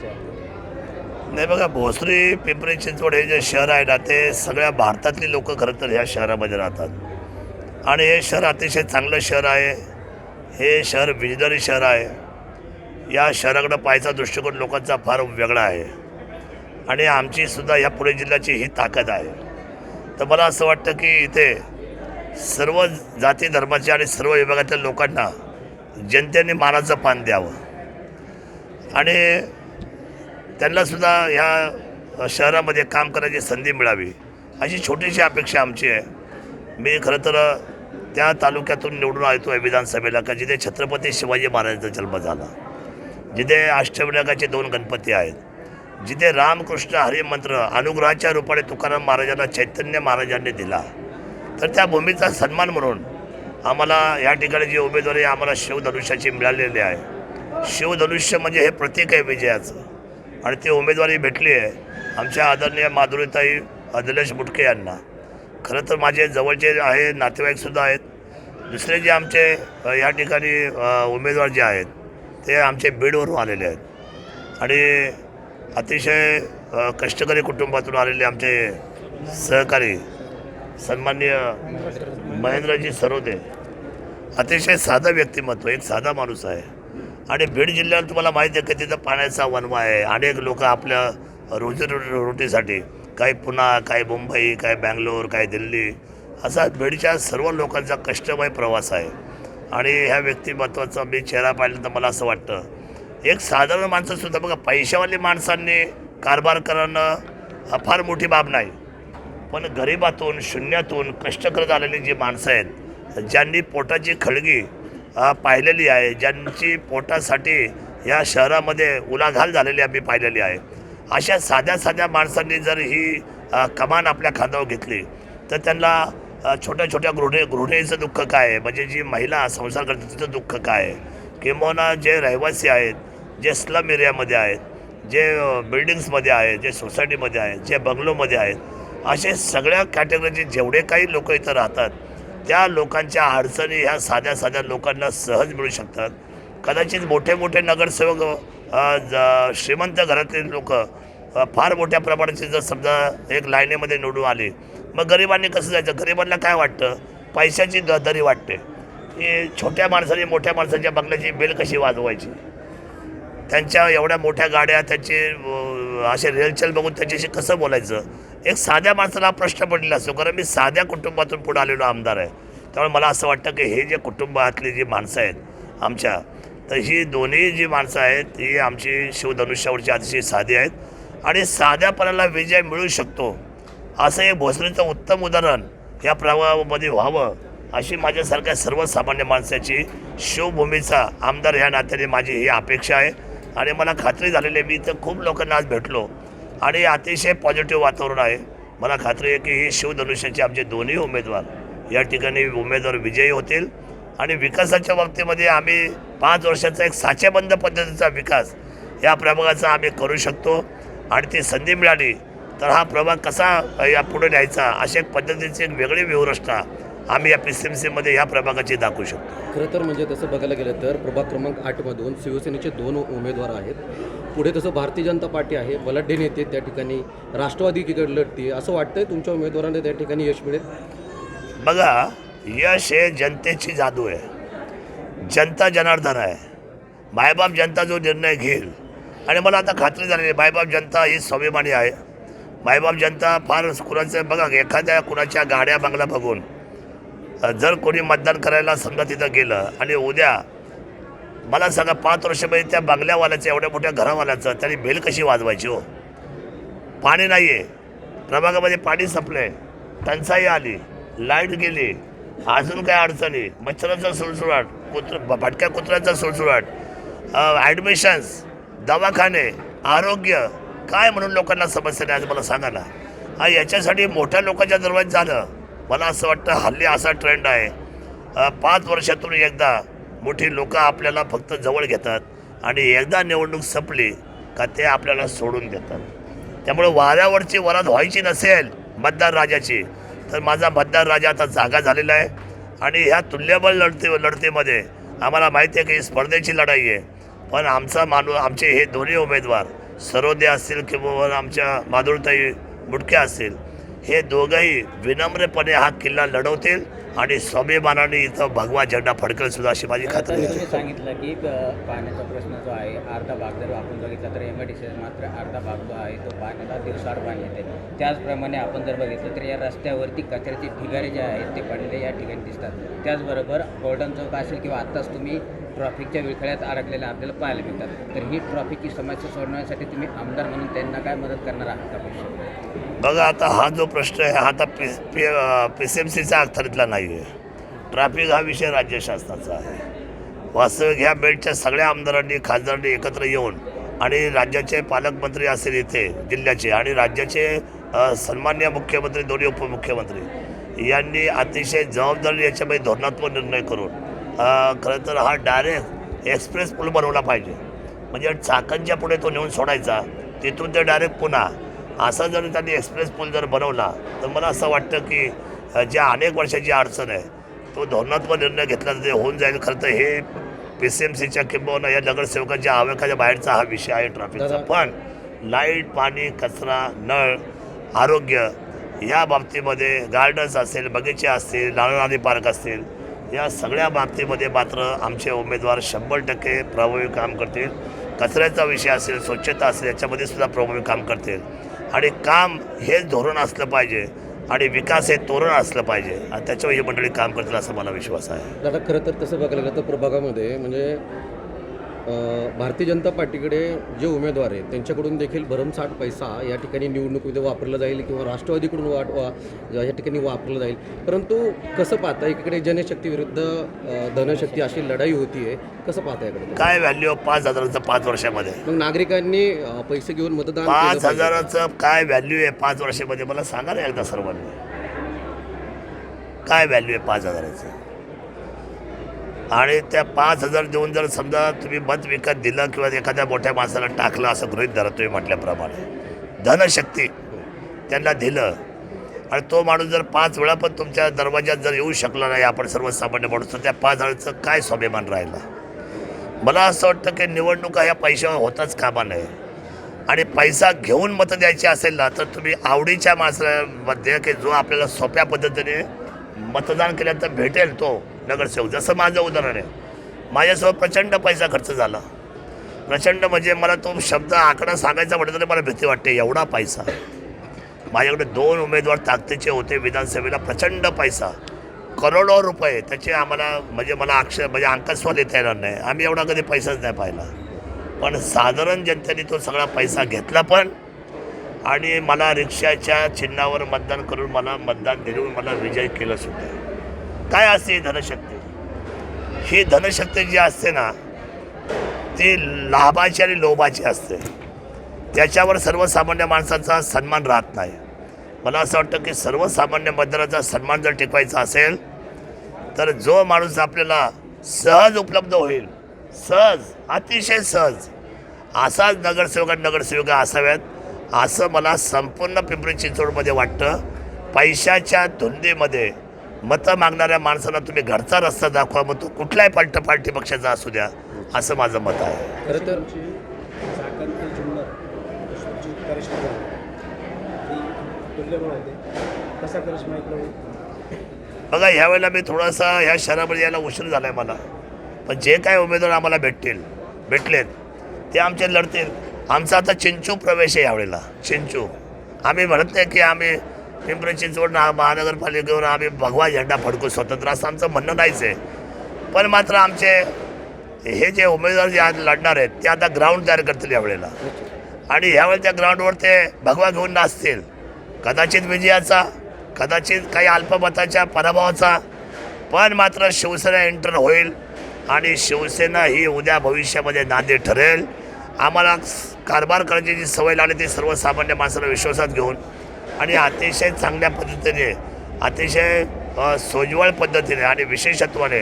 चर्चा आहे? नाही बघा, भोसरी पिंपरी चिंचवड हे जे शहर आहे ना, ते सगळ्या भारतातली लोक खरं तर ह्या शहरामध्ये राहतात आणि हे शहर अतिशय चांगलं शहर आहे. हे शहर विजनरी शहर आहे. या शहराकडं पाहायचा दृष्टिकोन लोकांचा फार वेगळा आहे आणि आमची सुद्धा या पुणे जिल्ह्याची ही ताकद आहे. तर मला असं वाटतं की इथे सर्व जाती धर्माच्या आणि सर्व विभागातल्या लोकांना जनतेने मानाचं पान द्यावं आणि त्यांनासुद्धा ह्या शहरामध्ये काम करायची संधी मिळावी अशी छोटीशी अपेक्षा आमची आहे. मी खरं तर त्या तालुक्यातून निवडून आलो आहे विधानसभेला का जिथे छत्रपती शिवाजी महाराजांचा जन्म झाला, जिथे अष्टविनायकाचे 2 गणपती आहेत, जिथे रामकृष्ण हरी मंत्र अनुग्रहाच्या रूपाने तुकाराम महाराजांना चैतन्य महाराजांनी दिला. तर त्या भूमीचा सन्मान म्हणून आम्हाला या ठिकाणी जी उमेदवारी आम्हाला शिवधनुष्याची मिळालेली आहे. शिवधनुष्य म्हणजे हे प्रतीक आहे विजयाचं आणि ती उमेदवारी भेटली आहे आमच्या आदरणीय माधुरीताई दिलेश मुटके यांना. खरं तर माझे जवळचे आहे नातेवाईकसुद्धा आहेत. दुसरे जे आमचे या ठिकाणी उमेदवार जे आहेत ते आमचे बीडवरून आलेले आहेत आणि अतिशय कष्टकरी कुटुंबातून आलेले आमचे सहकारी सन्माननीय महेंद्रजी सरोदे. अतिशय साधं व्यक्तिमत्व, एक साधा माणूस आहे आणि बीड जिल्ह्यात तुम्हाला माहिती आहे की तिथं पाण्याचा वणवा आहे. अनेक लोक आपल्या रोजीरोटीसाठी काही पुणा, काही मुंबई, काही बँगलोर, काही दिल्ली असा बीडच्या सर्व लोकांचा कष्टमय प्रवास आहे आणि ह्या व्यक्तिमत्वाचा मी चेहरा पाहिल्यानंतर मला असं वाटतं एक साधारण माणसंसुद्धा बघा, पैशावाली माणसांनी कारभार करणं हा फार मोठी बाब नाही, पण गरिबातून शून्यातून कष्ट करत आलेली जी माणसं आहेत, ज्यांनी पोटाची खळगी पाहिलेली आहे, ज्यांची पोटासाठी या शहरामध्ये उलाढाल झालेली आम्ही पाहिलेली आहे, अशा साध्या साध्या माणसांनी जर ही कमान आपल्या खांद्यावर घेतली तर त्यांना छोट्या छोट्या गृहिणीचं दुःख काय आहे, म्हणजे जी महिला संसार करते तिचं दुःख काय आहे, किंवा जे रहिवासी आहेत, जे स्लम एरियामध्ये आहेत, जे बिल्डिंग्समध्ये आहेत, जे सोसायटीमध्ये आहेत, जे बंगलोमध्ये आहेत, असे सगळ्या कॅटेगरीचे जेवढे काही लोक इथं राहतात त्या लोकांच्या अडचणी ह्या साध्या साध्या लोकांना सहज मिळू शकतात. कदाचित मोठे मोठे नगरसेवक श्रीमंत घरातील लोक फार मोठ्या प्रमाणाची जर समजा एक लाईनीमध्ये निवडून आली, मग गरिबांनी कसं जायचं? गरिबांना काय वाटतं? पैशाची दरी वाटते की छोट्या माणसाने मोठ्या माणसाच्या बंगल्याची बिल कशी वाजवायची, त्यांच्या एवढ्या मोठ्या गाड्या, त्यांची असे रेलचल बघून त्यांच्याशी कसं बोलायचं. एक साध्या माणसाला प्रश्न पडलेला असतो, कारण मी साध्या कुटुंबातून पुढे आलेलो आमदार आहे. त्यामुळे मला असं वाटतं की हे जे कुटुंबातली जी माणसं आहेत आमच्या, तर ही दोन्ही जी माणसं आहेत ही आमची शिवधनुष्यावरची अतिशय साधी आहेत आणि साध्यापणाला विजय मिळू शकतो असं हे भोसरीचं उत्तम उदाहरण या प्रभागामध्ये व्हावं अशी माझ्यासारख्या सर्वसामान्य माणसाची शिवभूमीचा आमदार ह्या नात्याने माझी ही अपेक्षा आहे आणि मला खात्री झालेली आहे. मी इथं खूप लोकांना आज भेटलो आणि अतिशय पॉझिटिव्ह वातावरण आहे. मला खात्री आहे की ही शिवधनुष्याचे आमचे दोन्ही उमेदवार या ठिकाणी उमेदवार विजयी होतील आणि विकासाच्या बाबतीमध्ये आम्ही 5 वर्षाचा एक साचेबंद पद्धतीचा विकास या प्रभागाचा आम्ही करू शकतो आणि ती संधी मिळाली तर हा प्रभाग कसा या पुढे न्यायचा अशा एक पद्धतीची एक वेगळी व्यवस्था आम्ही या PCMCमध्ये ह्या प्रभागाची दाखवू शकतो. खरं तर म्हणजे तसं बघायला गेलं तर प्रभाग क्रमांक 8मधून शिवसेनेचे 2 उमेदवार आहेत. पुढे तसं भारतीय जनता पार्टी आहे, बलाढ्य नेते त्या ठिकाणी, राष्ट्रवादी एकीकडे लढते. असं वाटतंय तुमच्या उमेदवारांना त्या ठिकाणी यश मिळेल? बघा, यश हे जनतेची जादू आहे. जनता जनार्दन आहे. मायबाप जनता जो निर्णय घेईल आणि मला आता खात्री झालेली आहे मायबाप जनता ही स्वाभिमानी आहे. मायबाप जनता फार कुणाचं बघा, एखाद्या कुणाच्या गाड्या बंगला बघून जर कोणी मतदान करायला समजा तिथं गेलं आणि उद्या मला सांगा 5 वर्षामध्ये त्या बंगल्यावाल्याचं एवढ्या मोठ्या घरावाल्याचं त्यांनी बेल कशी वाजवायची हो? पाणी नाही आहे, प्रभागामध्ये पाणी संपलं आहे, टंचाई आली, लाईट गेली, अजून काय अडचणी, मच्छराचा सुळसुळाट, भटक्या कुत्र्याचा सुळसुळाट, ॲडमिशन्स, दवाखाने, आरोग्य, काय म्हणून लोकांना समस्या नाही आज मला सांगा ना. याच्यासाठी मोठ्या लोकांच्या दरम्यान झालं. मला असं वाटतं हल्ली असा ट्रेंड आहे 5 वर्षातून एकदा मोठी लोकं आपल्याला फक्त जवळ घेतात आणि एकदा निवडणूक संपली का ते आपल्याला सोडून देतात. त्यामुळे वाऱ्यावरची वरात व्हायची नसेल मतदार राजाची तर माझा मतदार राजा आता जागा झालेला आहे आणि ह्या तुल्यबळ लढतीमध्ये आम्हाला माहिती आहे की स्पर्धेची लढाई आहे, पण आमचे हे दोन्ही उमेदवार सरोदे असतील किंवा आमच्या माधुरताई बुडके असतील, हे दोघंही विनम्रपणे हा किल्ला लढवतील आणि स्वाभिमानाने इथं भगवा झेंडा फडकेल सुद्धा, अशी माझी खात्री आहे. तुम्ही सांगितलं की पाण्याचा प्रश्न जो आहे, अर्धा भाग जर आपण बघितला तर MIDC मात्र अर्धा भाग जो आहे तो पाण्याला दिवसाआड पाणी येते. त्याचप्रमाणे आपण जर बघितलं तर या रस्त्यावरती कचऱ्याचे ढिगारे जे आहेत ते पडलेले या ठिकाणी दिसतात. त्याचबरोबर गोल्डन चौक असेल किंवा आत्ताच तुम्ही ट्रॉफिकच्या विळखळ्यात अडकलेल्या आपल्याला पाहायला मिळतात. तर ही ट्रॉफिकची समस्या सोडवण्यासाठी तुम्ही आमदार म्हणून त्यांना काय मदत करणार आहात का भविष्यात? बघा, आता हा जो प्रश्न आहे हा आता PCMCचा अखत्यारीतला नाही आहे. ट्रॅफिक हा विषय राज्य शासनाचा आहे. वास्तविक ह्या बेल्टच्या सगळ्या आमदारांनी खासदारांनी एकत्र येऊन आणि राज्याचे पालकमंत्री असेल इथे जिल्ह्याचे आणि राज्याचे सन्माननीय मुख्यमंत्री, दोन्ही उपमुख्यमंत्री यांनी अतिशय जबाबदारी याच्यामध्ये धोरणात्मक निर्णय करून खरं तर हा डायरेक्ट एक्सप्रेस पूल बनवला पाहिजे. म्हणजे चाकणच्या पुढे तो नेऊन सोडायचा, तिथून ते डायरेक्ट पुन्हा, असा जर त्यांनी एक्सप्रेस पूल जर बनवला तर मला असं वाटतं की ज्या अनेक वर्षाची अडचण आहे तो धोरणात्मक निर्णय घेतला तर ते होऊन जाईल. खरं तर हे PCMCच्या किंवा या नगरसेवकांच्या आवेगाच्या बाहेरचा हा विषय आहे ट्रॅफिकचा. पण लाईट, पाणी, कचरा, नळ, आरोग्य या बाबतीमध्ये गार्डन्स असेल, बगीचे असतील, नारळी पार्क असतील, या सगळ्या बाबतीमध्ये मात्र आमचे उमेदवार 100% प्रभावी काम करतील. कचऱ्याचा विषय असेल, स्वच्छता असेल, याच्यामध्ये सुद्धा प्रभावी काम करतील. आणि काम हेच धोरण असलं पाहिजे आणि विकास हे तोरण असलं पाहिजे आणि त्याच्यावर ही मंडळी काम करतील असा मला विश्वास आहे. दादा, खरं तर तसं बघायला गेलं तर प्रभागामध्ये म्हणजे भारतीय जनता पार्टीकडे जे उमेदवार आहेत त्यांच्याकडून देखील भरमसाठ पैसा या ठिकाणी निवडणुकीमध्ये वापरला जाईल किंवा राष्ट्रवादीकडून या ठिकाणी वापरला जाईल. परंतु कसं पाहता, एकीकडे जनशक्ती विरुद्ध धनशक्ती अशी लढाई होती आहे, कसं पाहता याकडे? काय व्हॅल्यू 5,000चं 5 वर्षामध्ये? मग नागरिकांनी पैसे घेऊन मतदान 5,000चं काय व्हॅल्यू आहे 5 वर्षामध्ये? मला सांगा ना एकदा सर्वांनी, काय व्हॅल्यू आहे 5,000चं? आणि त्या 5,000 देऊन जर समजा तुम्ही मत विकत दिलं किंवा एखाद्या मोठ्या माणसाला टाकलं, असं गृहीत धरा तुम्ही म्हटल्याप्रमाणे, धनशक्ती त्यांना दिलं आणि तो माणूस जर 5 वेळा पण तुमच्या दरवाज्यात जर येऊ शकला नाही, आपण सर्वसामान्य माणूस, तर त्या 5,000चं काय स्वाभिमान राहिला? मला असं वाटतं की निवडणुका या पैशावर होताच कामा नये. आणि पैसा घेऊन मतं द्यायची असेल ना तर तुम्ही आवडीच्या माणसामध्ये की जो आपल्याला सोप्या पद्धतीने मतदान केल्यानंतर भेटेल तो नगरसेवक. जसं माझं उदाहरण आहे, माझ्यासोबत प्रचंड पैसा खर्च झाला, प्रचंड म्हणजे मला तो शब्द आकडा सांगायचा म्हटलं तरी मला भीती वाटते, एवढा पैसा. माझ्याकडे 2 उमेदवार ताकदीचे होते विधानसभेला, प्रचंड पैसा, करोडो रुपये त्याचे आम्हाला, म्हणजे मला म्हणजे अंकस्वाद येता येणार नाही, आम्ही एवढा कधी पैसाच नाही पाहिला. पण साधारण जनतेने तो सगळा पैसा घेतला पण आणि मला रिक्षाच्या चिन्हावर मतदान करून मला मतदान देऊन मला विजय केलं सुद्धा. काय असते धनशक्ती? ही धनशक्ती जी असते ना ती लाभाची आणि लोभाची असते. त्याच्यावर सर्वसामान्य माणसाचा सन्मान राहत नाही. मला असं वाटतं की सर्वसामान्य मतदाराचा सन्मान जर टिकवायचा असेल तर जो माणूस आपल्याला सहज उपलब्ध होईल, सहज, अतिशय सहज, असाच नगरसेविका असाव्यात असं मला संपूर्ण पिंपरी चिंचवडमध्ये वाटतं. पैशाच्या धुंदीमध्ये मतं मागणाऱ्या माणसाला तुम्ही घरचा रस्ता दाखवा, मग तो कुठल्याही पार्टी पक्षाचा असू द्या, असं माझं मत आहे. खरं तर बघा, ह्यावेळेला मी थोडासा ह्या शहरामध्ये यायला उशीर झाला आहे मला, पण जे काय उमेदवार आम्हाला भेटलेत ते आमचे लढतील. आमचा आता चिंचू प्रवेश आहे यावेळेला. चिंचू आम्ही म्हणत नाही की आम्ही पिंपरी चिंचवड महानगरपालिकेवर आम्ही भगवा झेंडा फडकू स्वतंत्र, असं आमचं म्हणणं नाहीच आहे. पण मात्र आमचे हे जे उमेदवार जे आज लढणार आहेत ते आता ग्राउंड तयार करतील यावेळेला आणि ह्यावेळी त्या ग्राउंडवर ते भगवा घेऊन नाचतील. कदाचित विजयाचा, कदाचित काही अल्पमताच्या पराभवाचा, पण मात्र शिवसेना एंटर होईल आणि शिवसेना ही उद्या भविष्यामध्ये नांदी ठरेल. आम्हाला कारभार करण्याची जी सवय लागली ती सर्वसामान्य माणसाला विश्वासात घेऊन आणि अतिशय चांगल्या पद्धतीने, अतिशय सोज्वळ पद्धतीने आणि विशेषत्वाने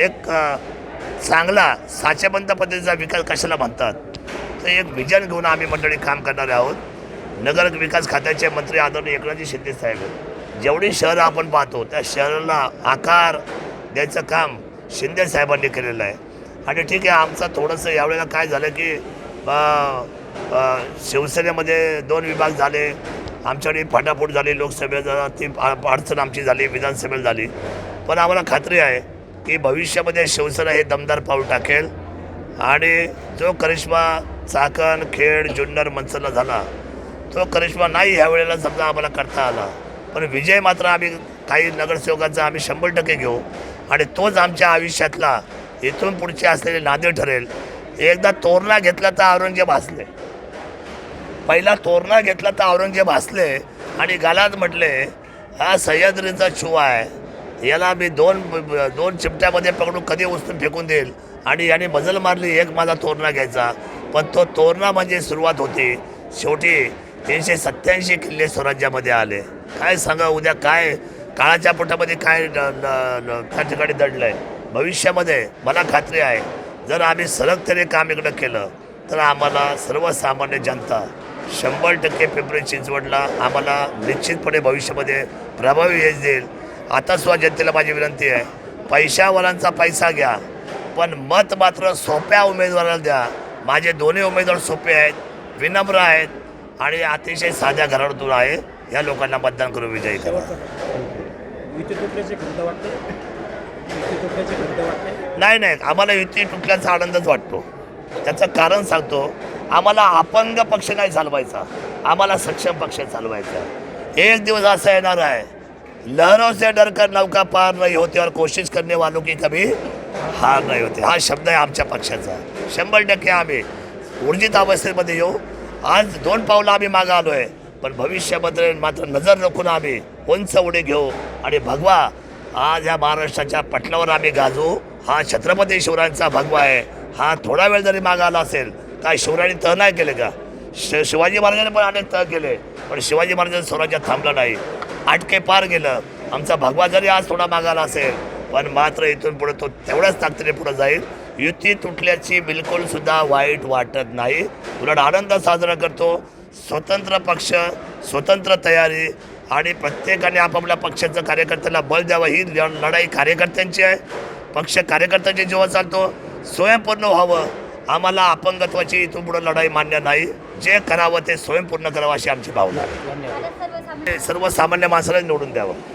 एक चांगला साचेबंद पद्धतीचा विकास कशाला म्हणतात तर एक विजन घेऊन आम्ही मंडळी काम करणार आहोत. नगर विकास खात्याचे मंत्री आदरणीय एकनाथजी शिंदे साहेब, जेवढी शहरं आपण पाहतो त्या शहराला आकार द्यायचं काम शिंदे साहेबांनी केलेलं आहे. आणि ठीक आहे, आमचं थोडंसं यावेळेला काय झालं की शिवसेनेमध्ये 2 विभाग झाले, आमच्याकडे फाटाफूट झाली, लोकसभेला ती अडचण आमची झाली, विधानसभेला झाली. पण आम्हाला खात्री आहे की भविष्यामध्ये शिवसेना हे दमदार पाऊल टाकेल आणि जो करिश्मा चाकण, खेड, जुन्नर, मंचरला झाला तो करिश्मा नाही ह्या वेळेला समजा आम्हाला करता आला, पण विजय मात्र आम्ही काही नगरसेवकांचा आम्ही 100% घेऊ आणि तोच आमच्या आयुष्यातला इथून पुढचे असलेले नाते ठरेल. एकदा तोरणा घेतला तर औरंगजेब हसले, पहिला तोरणा घेतला तर औरंगजेब हसले आणि गालात म्हटले हा सह्याद्रीचा छुवा आहे, याला मी दोन चिमट्यामध्ये पकडून कधी उचलून फेकून देईल. आणि याने मजल मारली एक माझा तोरणा घ्यायचा, पण तो तोरणा म्हणजे सुरुवात होती. शेवटी 387 किल्ले स्वराज्यामध्ये आले. काय सांगा उद्या काय काळाच्या पोटामध्ये काय त्या ठिकाणी दडलं आहे. भविष्यामध्ये मला खात्री आहे जर आम्ही सलगतेने काम इकडं केलं तर आम्हाला सर्वसामान्य जनता 100% पिंपरी चिंचवडला आम्हाला निश्चितपणे भविष्यामध्ये प्रभावी यश देईल. आता सुद्धा जनतेला माझी विनंती आहे, पैशावालांचा पैसा घ्या पण मत मात्र सोप्या उमेदवाराला द्या. माझे दोन्ही उमेदवार सोपे आहेत, विनम्र आहेत आणि अतिशय साध्या घरातून आहे. या लोकांना मतदान करून विजयी करा. नाही, आम्हाला युती तुटल्याचा आनंदच वाटतो. त्याचं कारण सांगतो, आम्हाला अपंग पक्ष नाही चालवायचा, आम्हाला सक्षम पक्ष चालवायचा. एक दिवस असा येणार आहे, लहरों से डरकर नौका पार नहीं होती और कोशिश करने वालों की कभी हार नाही होते. हा शब्द आहे आमच्या पक्षाचा. 100% आम्ही ऊर्जित अवस्थेमध्ये येऊ. आज 2 पावलं आम्ही मागं आलो आहे, पण भविष्यामध्ये मात्र नजर राखून आम्ही उंच उडी घेऊ आणि भगवा आज या महाराष्ट्राच्या पटलावर आम्ही गाजू. हा छत्रपती शिवरायांचा भगवा आहे. हा थोडा वेळ जरी मागं आला असेल, काय शिवरायांनी तह नाही केले का? शिवाजी महाराजांनी पण अनेक तह केले, पण शिवाजी महाराजांचं स्वराज्यात थांबलं नाही, आटके पार गेलं. आमचा भगवा जरी आज थोडा मागाला असेल, पण मात्र इथून पुढे तो तेवढ्याच ताकदीने पुढे जाईल. युती तुटल्याची बिलकुल सुद्धा वाईट वाटत नाही, उलट आनंद साजरा करतो. स्वतंत्र पक्ष, स्वतंत्र तयारी आणि प्रत्येकाने आपापल्या पक्षाचं कार्यकर्त्याला बळ द्यावं. ही लढाई कार्यकर्त्यांची आहे, पक्ष कार्यकर्त्यांच्या जीवा चालतो. स्वयंपूर्ण व्हावं. आम्हाला अपंगत्वाची इथून पुढे लढाई मान्य नाही. जे करावं ते स्वयंपूर्ण करावं अशी आमची भावना आहे. धन्यवाद. सर्वसामान्य माणसाला निवडून द्यावं.